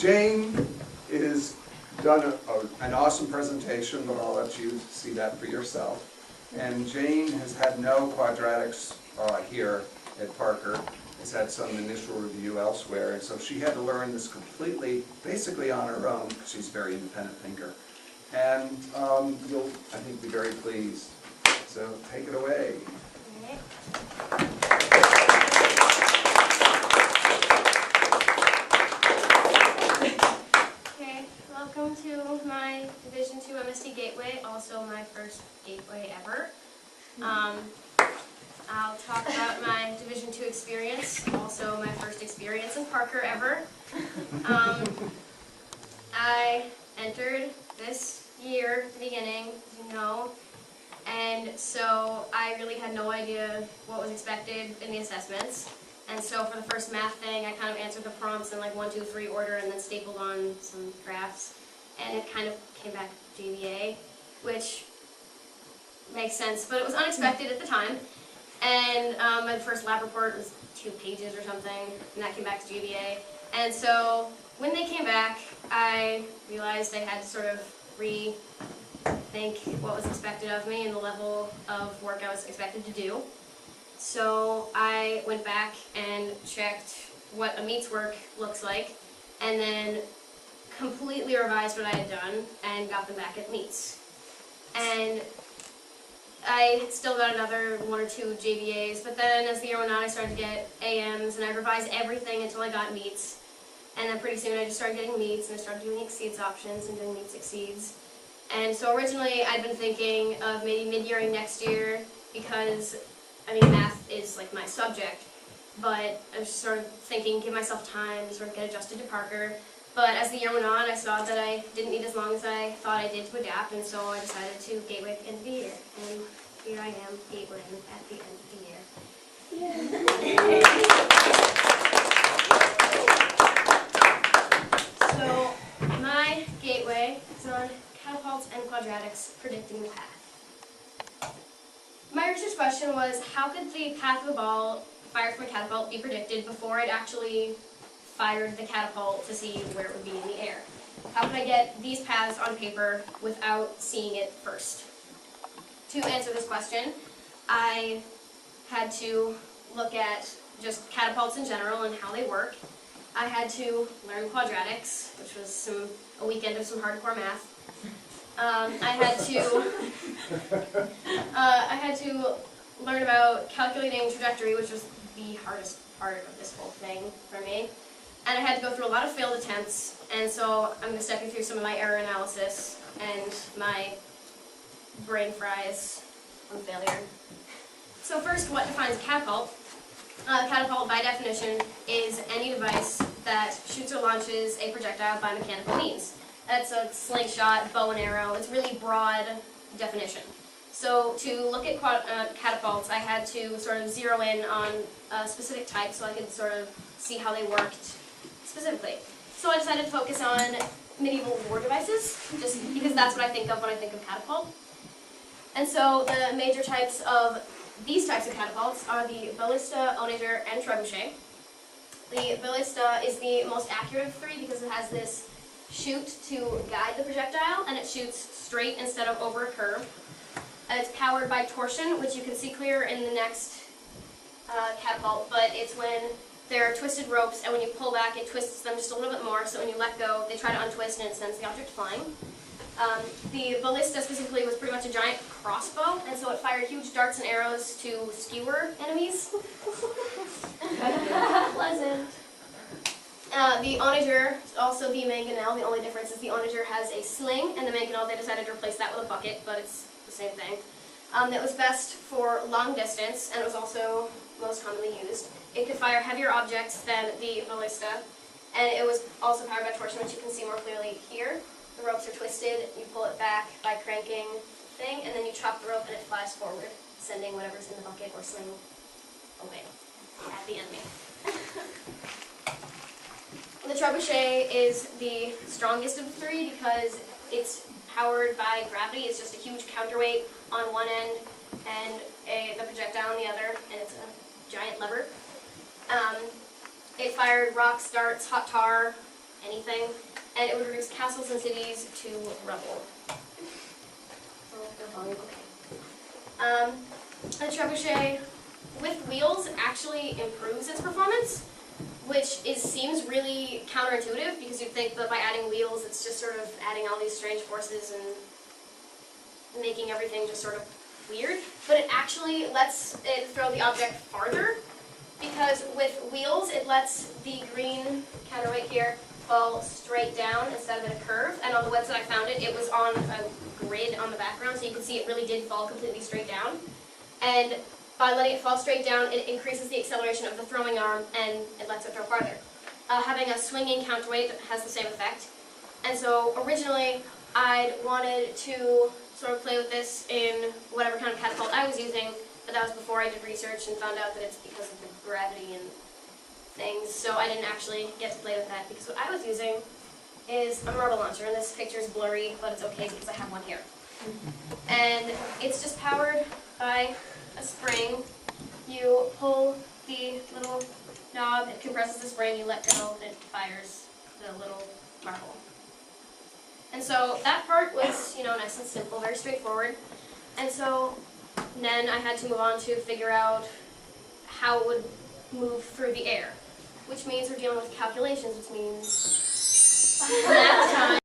Jane is done an awesome presentation, but I'll let you see that for yourself. And Jane has had no quadratics here at Parker. Has had some initial review elsewhere, and so she had to learn this completely, basically on her own, because she's a very independent thinker. And you'll, I think, be very pleased. So take it away. Okay, welcome to my Division II MST Gateway, also my first gateway ever. I'll talk about my Division II experience, also my first experience in Parker ever. I entered this year at the beginning, as you know, and so I really had no idea what was expected in the assessments. And so for the first math thing, I kind of answered the prompts in like 1, 2, 3 order and then stapled on some graphs. And it kind of came back JVA, which makes sense, but it was unexpected at the time. And my first lab report was 2 pages or something, and that came back to JVA. And so when they came back, I realized I had to sort of rethink what was expected of me and the level of work I was expected to do. So I went back and checked what a meets work looks like, and then completely revised what I had done and got them back at meets. And I still got another 1 or 2 JVAs, but then as the year went on, I started to get AMs, and I revised everything until I got meets. And then pretty soon I just started getting meets, and I started doing exceeds options and doing meets exceeds. And so originally I'd been thinking of maybe mid-yearing next year, because, I mean, math is like my subject. But I was sort of thinking, give myself time to sort of get adjusted to Parker. But as the year went on, I saw that I didn't need as long as I thought I did to adapt, and so I decided to gateway at the end of the year. And here I am, gatewaying at the end of the year. So, my gateway is on catapults and quadratics predicting the path. My research question was, how could the path of a ball fired from a catapult be predicted before it actually fired the catapult to see where it would be in the air? How could I get these paths on paper without seeing it first? To answer this question, I had to look at just catapults in general and how they work. I had to learn quadratics, which was a weekend of some hardcore math. I had to learn about calculating trajectory, which was the hardest part of this whole thing for me. And I had to go through a lot of failed attempts, and so I'm going to step you through some of my error analysis and my brain fries on failure. So first, what defines a catapult? A catapult, by definition, is any device that shoots or launches a projectile by mechanical means. That's a slingshot, bow and arrow. It's really broad definition. So to look at catapults, I had to sort of zero in on a specific type so I could sort of see how they worked specifically. So I decided to focus on medieval war devices, just because that's what I think of when I think of catapult. And so the major types of these types of catapults are the ballista, onager, and trebuchet. The ballista is the most accurate of 3 because it has this chute to guide the projectile, and it shoots straight instead of over a curve. It's powered by torsion, which you can see clear in the next catapult, but it's when there are twisted ropes, and when you pull back, it twists them just a little bit more, so when you let go, they try to untwist, and it sends the object flying. The ballista specifically was pretty much a giant crossbow, and so it fired huge darts and arrows to skewer enemies. Pleasant. The onager, also the mangonel, the only difference is the onager has a sling, and the mangonel, they decided to replace that with a bucket, but it's the same thing. It was best for long distance, and it was also most commonly used. It could fire heavier objects than the ballista, and it was also powered by torsion, which you can see more clearly here. The ropes are twisted, you pull it back by cranking the thing, and then you chop the rope and it flies forward, sending whatever's in the bucket or sling away at the enemy. The trebuchet is the strongest of the 3 because it's powered by gravity. It's just a huge counterweight on one end and the projectile on the other, and it's a giant lever. It fired rocks, darts, hot tar, anything, and it would reduce castles and cities to rubble. The trebuchet with wheels actually improves its performance, which seems really counterintuitive because you'd think that by adding wheels it's just sort of adding all these strange forces and making everything just sort of weird, but it actually lets it throw the object farther, because with wheels it lets the green counterweight here fall straight down instead of in a curve, and on the website I found it, it was on a grid on the background, so you can see it really did fall completely straight down. And by letting it fall straight down, it increases the acceleration of the throwing arm, and it lets it throw farther. Having a swinging counterweight has the same effect. And so originally, I wanted to sort of play with this in whatever kind of catapult I was using, but that was before I did research and found out that it's because of the gravity and things, so I didn't actually get to play with that, because what I was using is a marble launcher, and this picture is blurry, but it's okay because I have one here. And it's just powered by a spring. You pull the little knob, it compresses the spring, you let go, and it fires the little marble. And so that part was, nice and simple, very straightforward. And so then I had to move on to figure out how it would move through the air, which means we're dealing with calculations, which means math time.